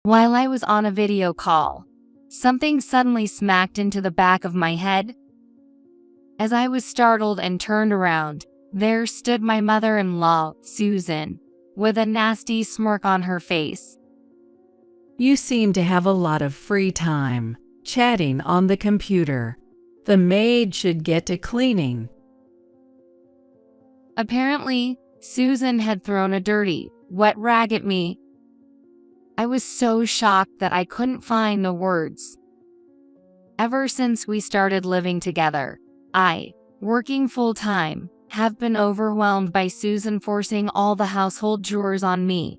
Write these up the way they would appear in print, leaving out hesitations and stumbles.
While I was on a video call, something suddenly smacked into the back of my head. As I was startled and turned around, there stood my mother-in-law, Susan, with a nasty smirk on her face. You seem to have a lot of free time, chatting on the computer. The maid should get to cleaning. Apparently, Susan had thrown a dirty, wet rag at me. I was so shocked that I couldn't find the words. Ever since we started living together, I, working full-time, have been overwhelmed by Susan forcing all the household chores on me.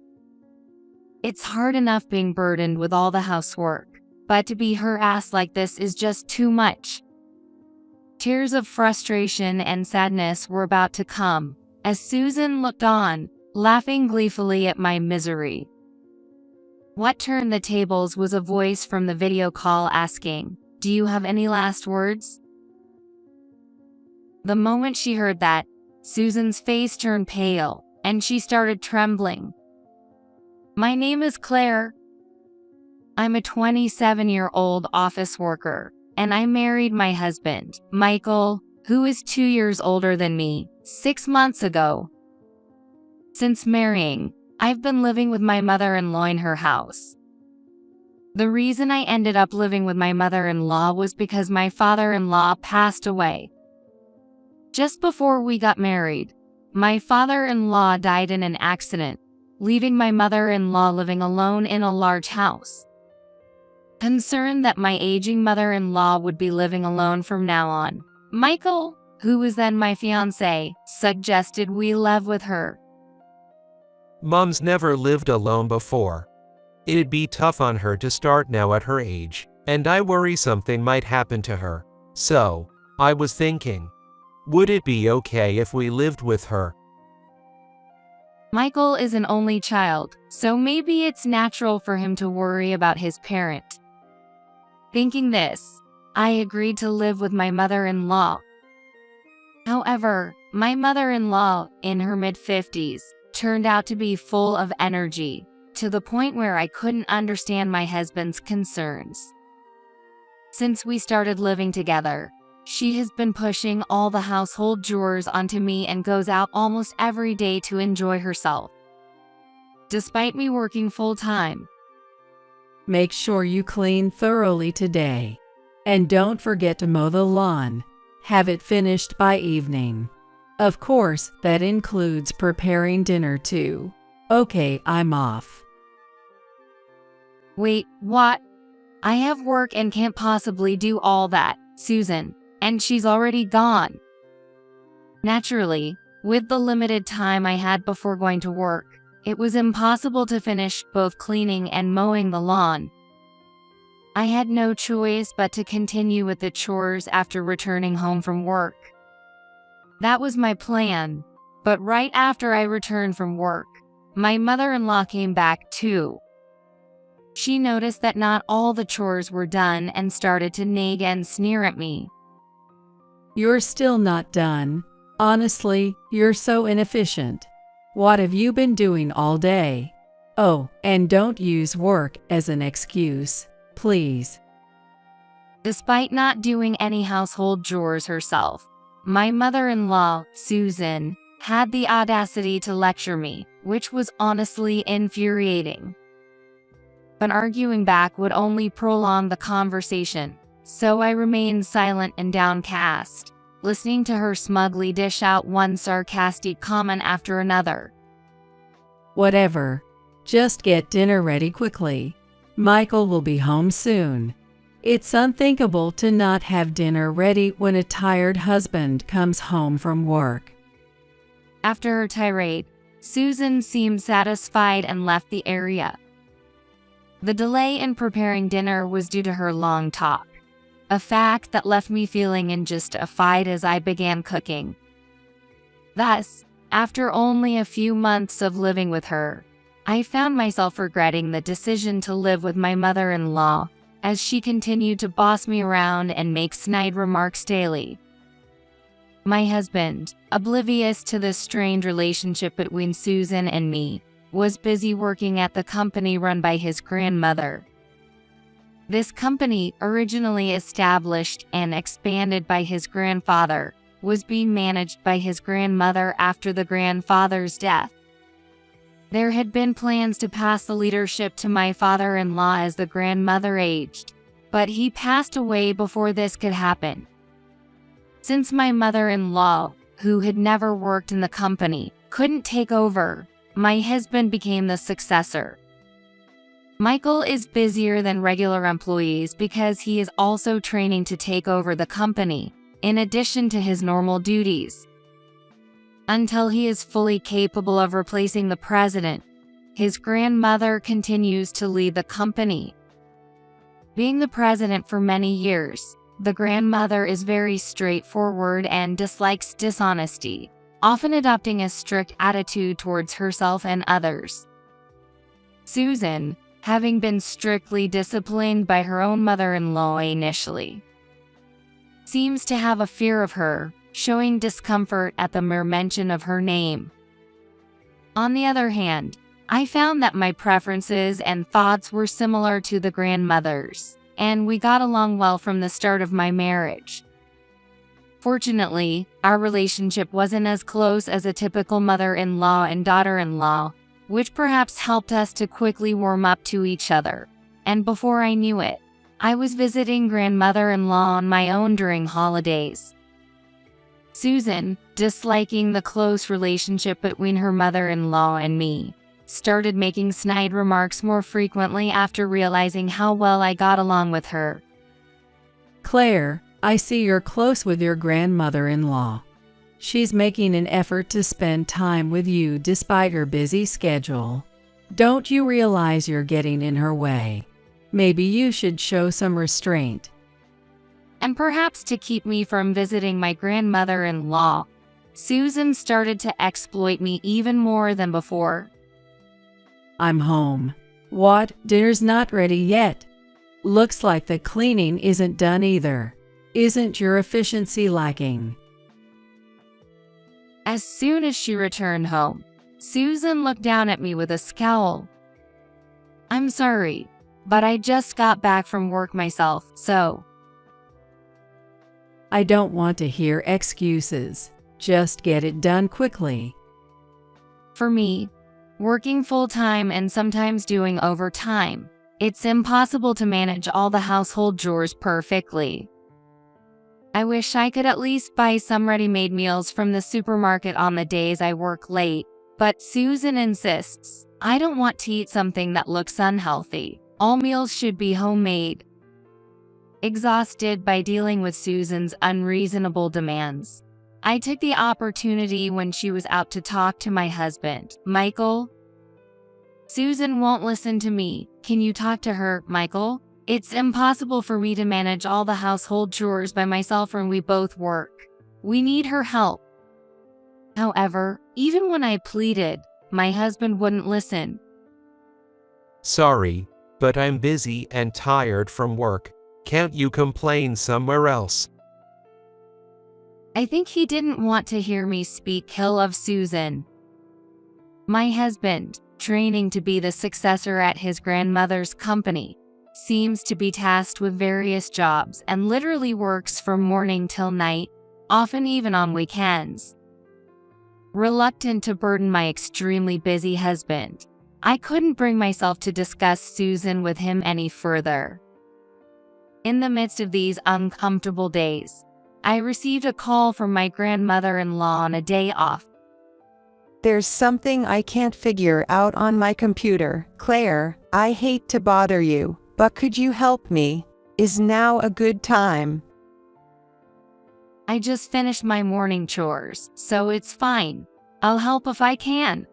It's hard enough being burdened with all the housework, but to be harassed like this is just too much. Tears of frustration and sadness were about to come, as Susan looked on, laughing gleefully at my misery. What turned the tables was a voice from the video call asking, "Do you have any last words?" The moment she heard that, Susan's face turned pale, and she started trembling. "My name is Claire. I'm a 27-year-old office worker, and I married my husband, Michael, who is 2 years older than me, 6 months ago. Since marrying, I've been living with my mother-in-law in her house. The reason I ended up living with my mother-in-law was because my father-in-law passed away. Just before we got married, my father-in-law died in an accident, leaving my mother-in-law living alone in a large house. Concerned that my aging mother-in-law would be living alone from now on, Michael, who was then my fiancé, suggested we live with her. Mom's never lived alone before. It'd be tough on her to start now at her age, and I worry something might happen to her. So, I was thinking, would it be okay if we lived with her? Michael is an only child, so maybe it's natural for him to worry about his parent. Thinking this, I agreed to live with my mother-in-law. However, my mother-in-law, in her mid-50s, turned out to be full of energy, to the point where I couldn't understand my husband's concerns. Since we started living together, she has been pushing all the household chores onto me and goes out almost every day to enjoy herself. Despite me working full-time. Make sure you clean thoroughly today. And don't forget to mow the lawn. Have it finished by evening. Of course, that includes preparing dinner too. Okay, I'm off. Wait, what? I have work and can't possibly do all that, Susan, and she's already gone. Naturally, with the limited time I had before going to work, it was impossible to finish both cleaning and mowing the lawn. I had no choice but to continue with the chores after returning home from work. That was my plan, but right after I returned from work, my mother-in-law came back too. She noticed that not all the chores were done and started to nag and sneer at me. You're still not done. Honestly, you're so inefficient. What have you been doing all day? Oh, and don't use work as an excuse, please. Despite not doing any household chores herself, my mother-in-law, Susan, had the audacity to lecture me, which was honestly infuriating. But arguing back would only prolong the conversation, so I remained silent and downcast, listening to her smugly dish out one sarcastic comment after another. Whatever. Just get dinner ready quickly. Michael will be home soon. It's unthinkable to not have dinner ready when a tired husband comes home from work. After her tirade, Susan seemed satisfied and left the area. The delay in preparing dinner was due to her long talk, a fact that left me feeling unjustified as I began cooking. Thus, after only a few months of living with her, I found myself regretting the decision to live with my mother-in-law, as she continued to boss me around and make snide remarks daily. My husband, oblivious to the strained relationship between Susan and me, was busy working at the company run by his grandmother. This company, originally established and expanded by his grandfather, was being managed by his grandmother after the grandfather's death. There had been plans to pass the leadership to my father-in-law as the grandmother aged, but he passed away before this could happen. Since my mother-in-law, who had never worked in the company, couldn't take over, my husband became the successor. Michael is busier than regular employees because he is also training to take over the company, in addition to his normal duties. Until he is fully capable of replacing the president, his grandmother continues to lead the company. Being the president for many years, the grandmother is very straightforward and dislikes dishonesty, often adopting a strict attitude towards herself and others. Susan, having been strictly disciplined by her own mother-in-law initially, seems to have a fear of her, showing discomfort at the mere mention of her name. On the other hand, I found that my preferences and thoughts were similar to the grandmother's, and we got along well from the start of my marriage. Fortunately, our relationship wasn't as close as a typical mother-in-law and daughter-in-law, which perhaps helped us to quickly warm up to each other. And before I knew it, I was visiting grandmother-in-law on my own during holidays. Susan, disliking the close relationship between her mother-in-law and me, started making snide remarks more frequently after realizing how well I got along with her. Claire, I see you're close with your grandmother-in-law. She's making an effort to spend time with you despite her busy schedule. Don't you realize you're getting in her way? Maybe you should show some restraint. And perhaps to keep me from visiting my grandmother-in-law, Susan started to exploit me even more than before. I'm home. What? Dinner's not ready yet. Looks like the cleaning isn't done either. Isn't your efficiency lacking? As soon as she returned home, Susan looked down at me with a scowl. I'm sorry, but I just got back from work myself, so. I don't want to hear excuses. Just get it done quickly. For me, working full-time and sometimes doing overtime, it's impossible to manage all the household chores perfectly. I wish I could at least buy some ready-made meals from the supermarket on the days I work late, but Susan insists. I don't want to eat something that looks unhealthy. All meals should be homemade. Exhausted by dealing with Susan's unreasonable demands, I took the opportunity when she was out to talk to my husband, Michael. Susan won't listen to me. Can you talk to her, Michael? It's impossible for me to manage all the household chores by myself when we both work. We need her help. However, even when I pleaded, my husband wouldn't listen. Sorry, but I'm busy and tired from work. Can't you complain somewhere else? I think he didn't want to hear me speak ill of Susan. My husband, training to be the successor at his grandmother's company, seems to be tasked with various jobs and literally works from morning till night, often even on weekends. Reluctant to burden my extremely busy husband, I couldn't bring myself to discuss Susan with him any further. In the midst of these uncomfortable days, I received a call from my grandmother-in-law on a day off. There's something I can't figure out on my computer. Claire, I hate to bother you, but could you help me? Is now a good time? I just finished my morning chores, so it's fine. I'll help if I can.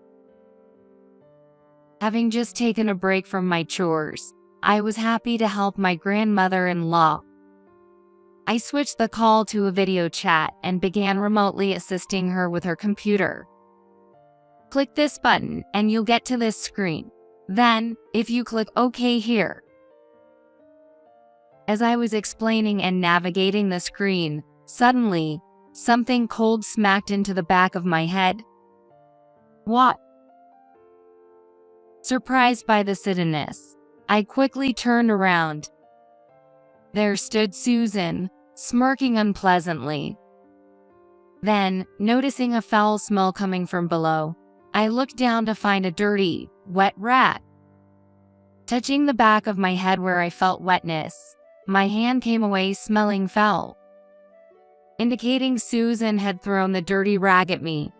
Having just taken a break from my chores, I was happy to help my grandmother-in-law. I switched the call to a video chat and began remotely assisting her with her computer. Click this button and you'll get to this screen. Then, if you click OK here. As I was explaining and navigating the screen, suddenly, something cold smacked into the back of my head. What? Surprised by the suddenness, I quickly turned around. There stood Susan, smirking unpleasantly. Then, noticing a foul smell coming from below, I looked down to find a dirty, wet rat. Touching the back of my head where I felt wetness, my hand came away smelling foul, indicating Susan had thrown the dirty rag at me.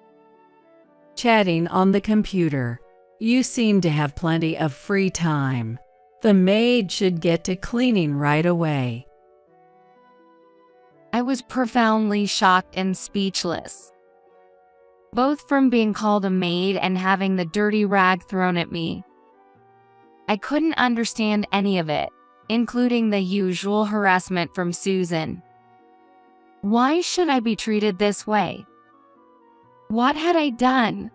Chatting on the computer. You seem to have plenty of free time. The maid should get to cleaning right away. I was profoundly shocked and speechless, both from being called a maid and having the dirty rag thrown at me. I couldn't understand any of it, including the usual harassment from Susan. Why should I be treated this way? What had I done?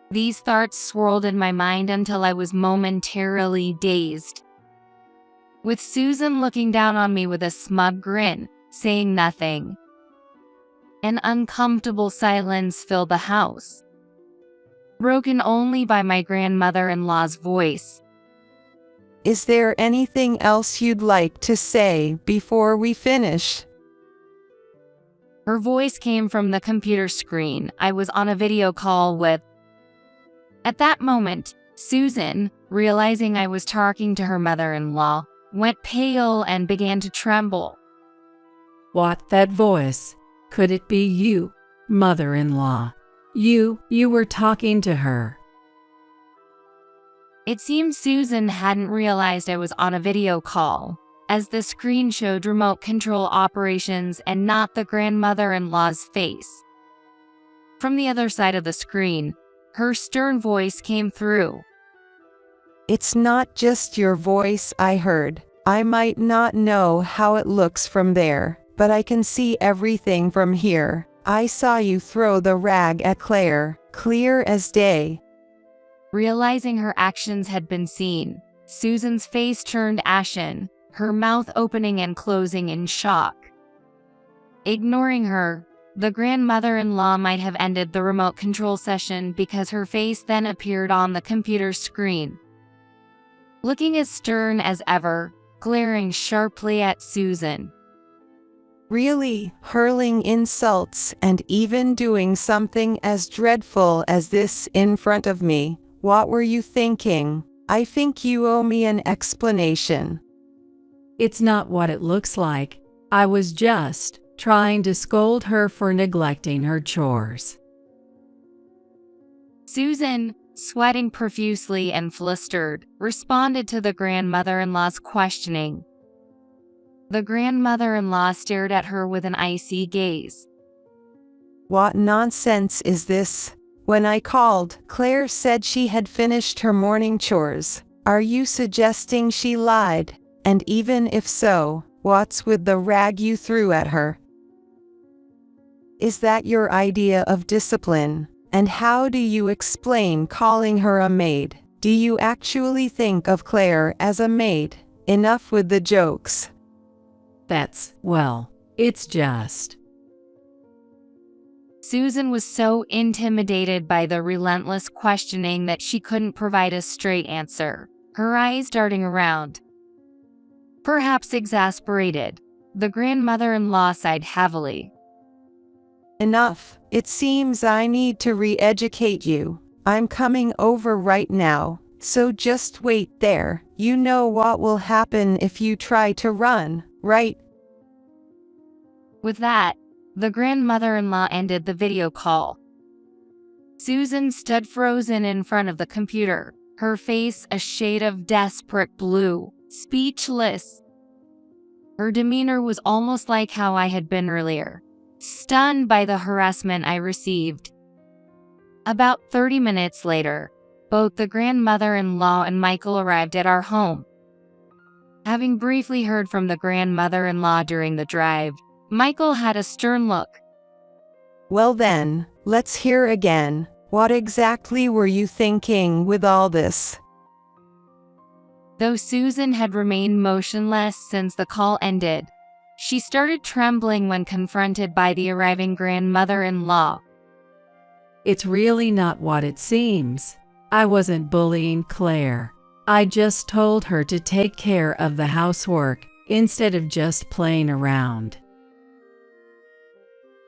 These thoughts swirled in my mind until I was momentarily dazed, with Susan looking down on me with a smug grin, saying nothing. An uncomfortable silence filled the house, broken only by my grandmother-in-law's voice. Is there anything else you'd like to say before we finish? Her voice came from the computer screen I was on a video call with. At that moment, Susan, realizing I was talking to her mother-in-law, went pale and began to tremble. What, that voice? Could it be you, mother-in-law? You were talking to her. It seemed Susan hadn't realized I was on a video call, as the screen showed remote control operations and not the grandmother-in-law's face. From the other side of the screen, her stern voice came through. It's not just your voice I heard. I might not know how it looks from there, but I can see everything from here. I saw you throw the rag at Claire, clear as day. Realizing her actions had been seen, Susan's face turned ashen, her mouth opening and closing in shock. Ignoring her, the grandmother-in-law might have ended the remote control session because her face then appeared on the computer screen, looking as stern as ever, glaring sharply at Susan. Really, hurling insults and even doing something as dreadful as this in front of me. What were you thinking? I think you owe me an explanation. It's not what it looks like. I was just trying to scold her for neglecting her chores. Susan, sweating profusely and flustered, responded to the grandmother-in-law's questioning. The grandmother-in-law stared at her with an icy gaze. What nonsense is this? When I called, Claire said she had finished her morning chores. Are you suggesting she lied? And even if so, what's with the rag you threw at her? Is that your idea of discipline? And how do you explain calling her a maid? Do you actually think of Claire as a maid? Enough with the jokes. It's just. Susan was so intimidated by the relentless questioning that she couldn't provide a straight answer, her eyes darting around. Perhaps exasperated, the grandmother-in-law sighed heavily. Enough. It seems I need to re-educate you. I'm coming over right now, so just wait there. You know what will happen if you try to run, right? With that, the grandmother-in-law ended the video call. Susan stood frozen in front of the computer, her face a shade of desperate blue, speechless. Her demeanor was almost like how I had been earlier, stunned by the harassment I received. About 30 minutes later, both the grandmother-in-law and Michael arrived at our home. Having briefly heard from the grandmother-in-law during the drive, Michael had a stern look. Well then, let's hear again. What exactly were you thinking with all this? Though Susan had remained motionless since the call ended, she started trembling when confronted by the arriving grandmother-in-law. It's really not what it seems. I wasn't bullying Claire. I just told her to take care of the housework instead of just playing around.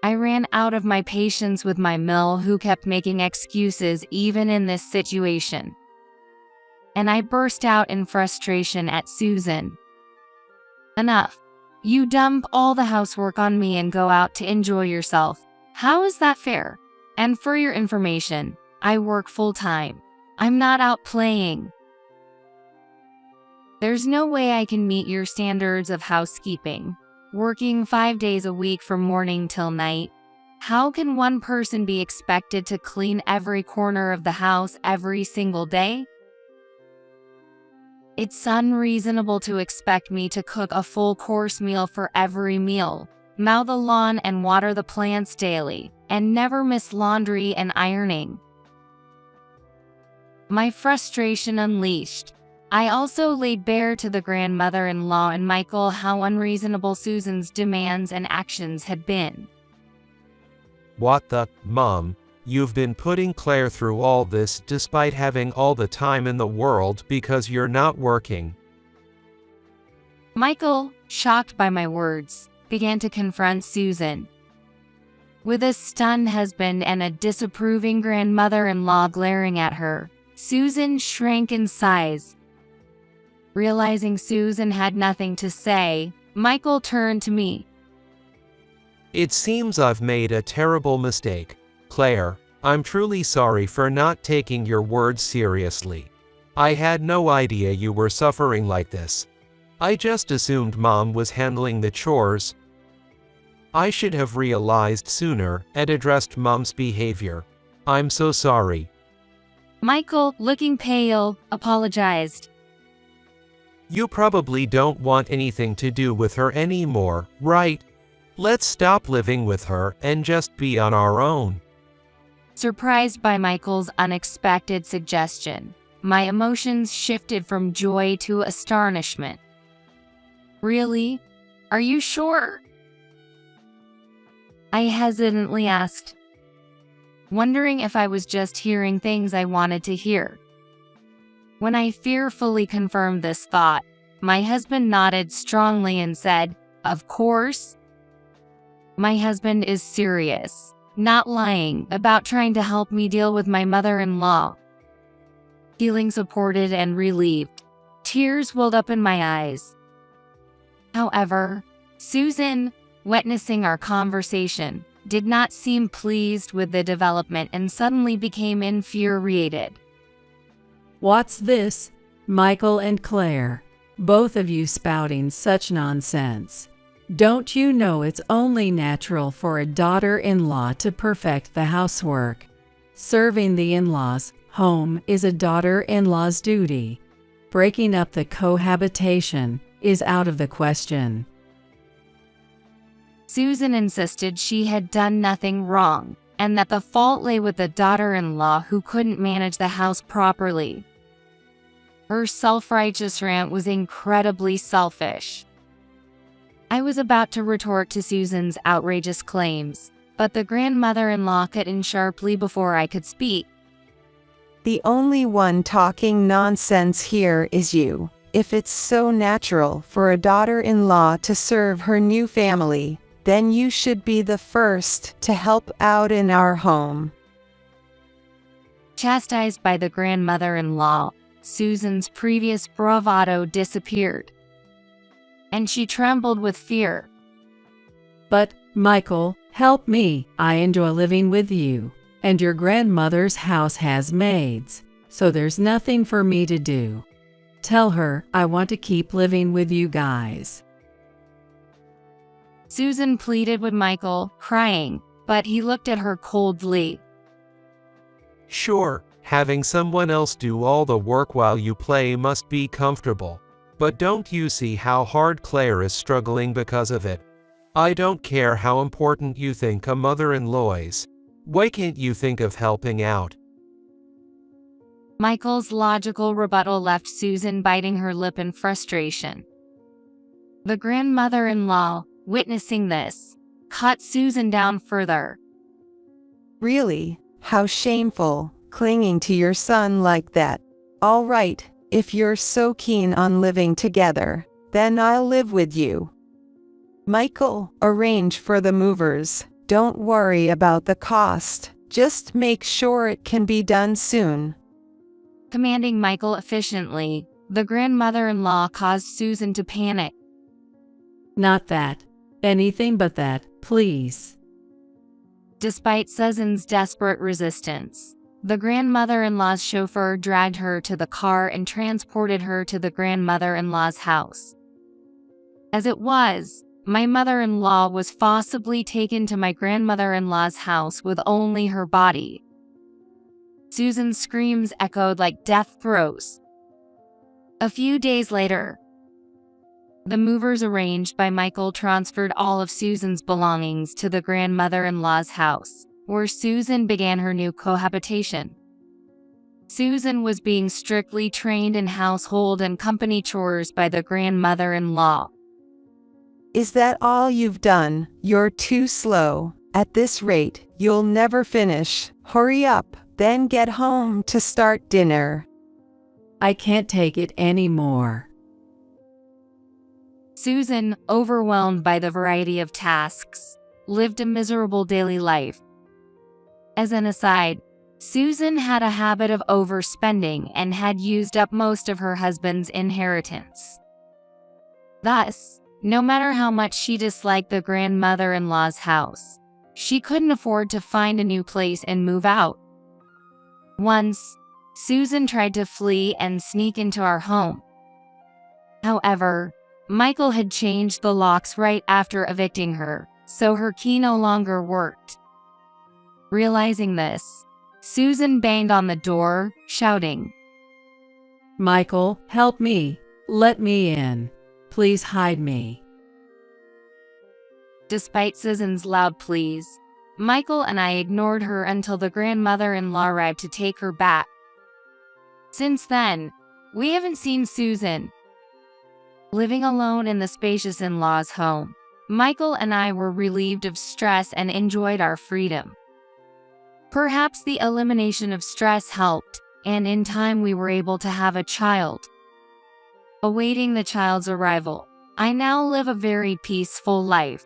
I ran out of my patience with my Mill, who kept making excuses even in this situation. And I burst out in frustration at Susan. Enough. You dump all the housework on me and go out to enjoy yourself. How is that fair? And for your information, I work full-time. I'm not out playing. There's no way I can meet your standards of housekeeping. Working 5 days a week from morning till night. How can one person be expected to clean every corner of the house every single day? It's unreasonable to expect me to cook a full-course meal for every meal, mow the lawn and water the plants daily, and never miss laundry and ironing. My frustration unleashed. I also laid bare to the grandmother-in-law and Michael how unreasonable Susan's demands and actions had been. What the, Mom? You've been putting Claire through all this despite having all the time in the world because you're not working. Michael, shocked by my words, began to confront Susan. With a stunned husband and a disapproving grandmother-in-law glaring at her, Susan shrank in size. Realizing Susan had nothing to say, Michael turned to me. It seems I've made a terrible mistake. Claire, I'm truly sorry for not taking your words seriously. I had no idea you were suffering like this. I just assumed Mom was handling the chores. I should have realized sooner and addressed Mom's behavior. I'm so sorry. Michael, looking pale, apologized. You probably don't want anything to do with her anymore, right? Let's stop living with her and just be on our own. Surprised by Michael's unexpected suggestion, my emotions shifted from joy to astonishment. Really? Are you sure? I hesitantly asked, wondering if I was just hearing things I wanted to hear. When I fearfully confirmed this thought, my husband nodded strongly and said, "Of course." My husband is serious. Not lying about trying to help me deal with my mother-in-law. Feeling supported and relieved, tears welled up in my eyes. However, Susan, witnessing our conversation, did not seem pleased with the development and suddenly became infuriated. What's this, Michael and Claire? Both of you spouting such nonsense. Don't you know it's only natural for a daughter-in-law to perfect the housework? Serving the in-laws' home is a daughter-in-law's duty. Breaking up the cohabitation is out of the question. Susan insisted she had done nothing wrong, and that the fault lay with the daughter-in-law who couldn't manage the house properly. Her self-righteous rant was incredibly selfish. I was about to retort to Susan's outrageous claims, but the grandmother-in-law cut in sharply before I could speak. The only one talking nonsense here is you. If it's so natural for a daughter-in-law to serve her new family, then you should be the first to help out in our home. Chastised by the grandmother-in-law, Susan's previous bravado disappeared, and she trembled with fear. But, Michael, help me. I enjoy living with you, and your grandmother's house has maids, so there's nothing for me to do. Tell her I want to keep living with you guys. Susan pleaded with Michael, crying, but he looked at her coldly. Sure, having someone else do all the work while you play must be comfortable. But don't you see how hard Claire is struggling because of it? I don't care how important you think a mother-in-law is. Why can't you think of helping out? Michael's logical rebuttal left Susan biting her lip in frustration. The grandmother-in-law, witnessing this, cut Susan down further. Really? How shameful. clinging to your son like that. All right, if you're so keen on living together, then I'll live with you. Michael, arrange for the movers. Don't worry about the cost. Just make sure it can be done soon. Commanding Michael efficiently, the grandmother-in-law caused Susan to panic. Not that. Anything but that, please. Despite Susan's desperate resistance, the grandmother-in-law's chauffeur dragged her to the car and transported her to the grandmother-in-law's house. As it was, my mother-in-law was forcibly taken to my grandmother-in-law's house with only her body. Susan's screams echoed like death throes. A few days later, the movers arranged by Michael transferred all of Susan's belongings to the grandmother-in-law's house, where Susan began her new cohabitation. Susan was being strictly trained in household and company chores by the grandmother-in-law. Is that all you've done? You're too slow. At this rate, you'll never finish. Hurry up, then get home to start dinner. I can't take it anymore. Susan, overwhelmed by the variety of tasks, lived a miserable daily life. As an aside, Susan had a habit of overspending and had used up most of her husband's inheritance. Thus, no matter how much she disliked the grandmother-in-law's house, she couldn't afford to find a new place and move out. Once, Susan tried to flee and sneak into our home. However, Michael had changed the locks right after evicting her, so her key no longer worked. Realizing this, Susan banged on the door, shouting, Michael, help me. Let me in. Please hide me. Despite Susan's loud pleas, Michael and I ignored her until the grandmother-in-law arrived to take her back. Since then, we haven't seen Susan. Living alone in the spacious in-laws' home, Michael and I were relieved of stress and enjoyed our freedom. Perhaps the elimination of stress helped, and in time we were able to have a child. Awaiting the child's arrival, I now live a very peaceful life.